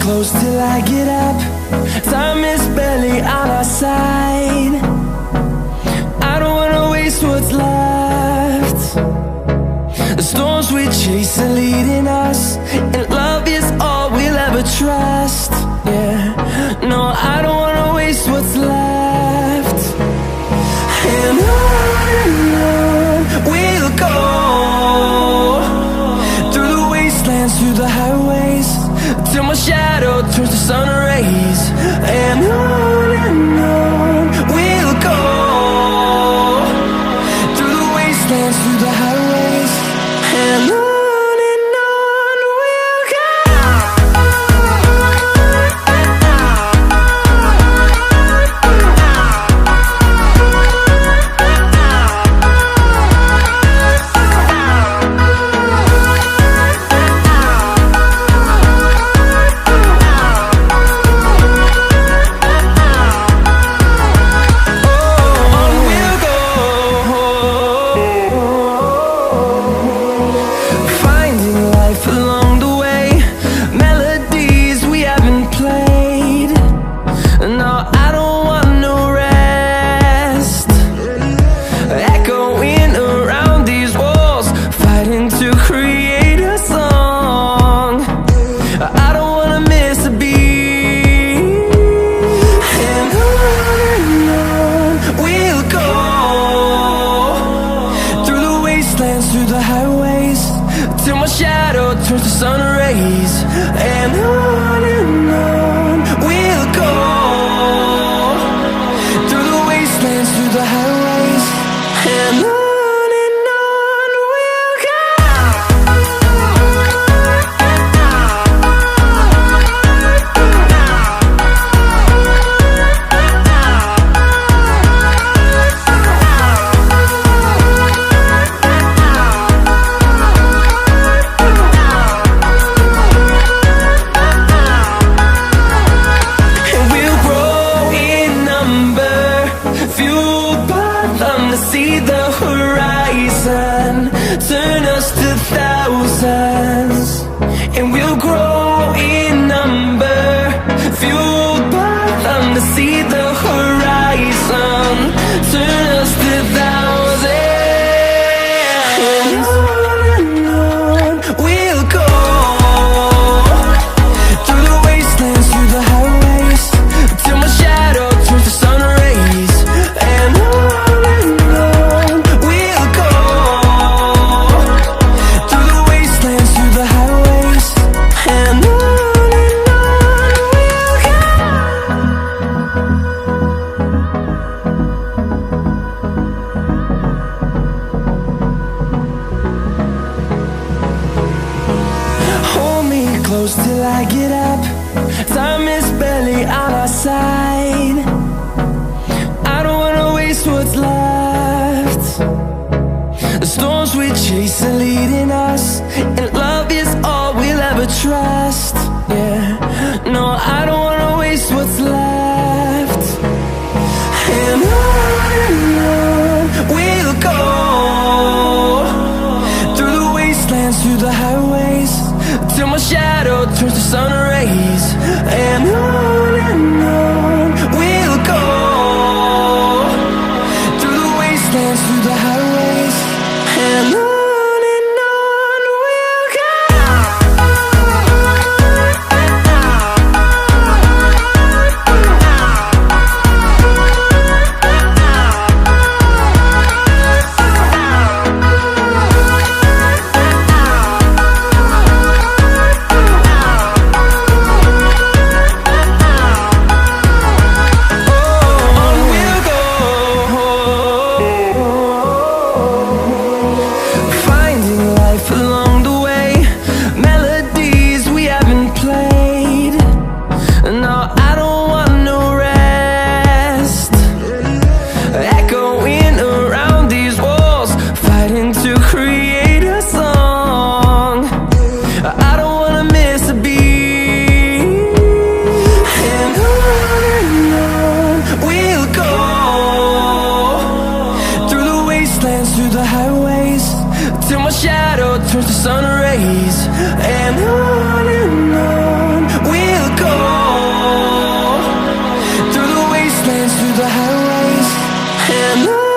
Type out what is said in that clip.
close till I get up. Time is barely on our side. I don't wanna waste what's left. The storms we chase are leading us, and love is all we'll ever trust. Yeah, no, I don't wanna waste what's left. And on we'll go, through the wastelands, through the highways, till my shadow turns to sun rays. And on we'll go, through the wastelands, through the highways, and on we'll go. Through the highways, till my shadow turns to sun rays. And on we'll go, through the wastelands, through the highways, and on we'll go. See the horizon, turn us to thousands, and we'll grow in number, fueled by them to see the horizon, turn us to thousands. And on we'll go, through the wastelands, through the highways, till my shadow turns to sun rays. And close till I get up. Time is barely on our side. I don't wanna waste what's left. The storms we chase are leading us, and love is all we'll ever trust. Yeah, no, I don't wanna waste what's left. And on we'll go, through the wastelands, through the highways, till my shadow turns to sun rays. And on we'll go, through the wastelands, through the highways, and on dance through the highways, and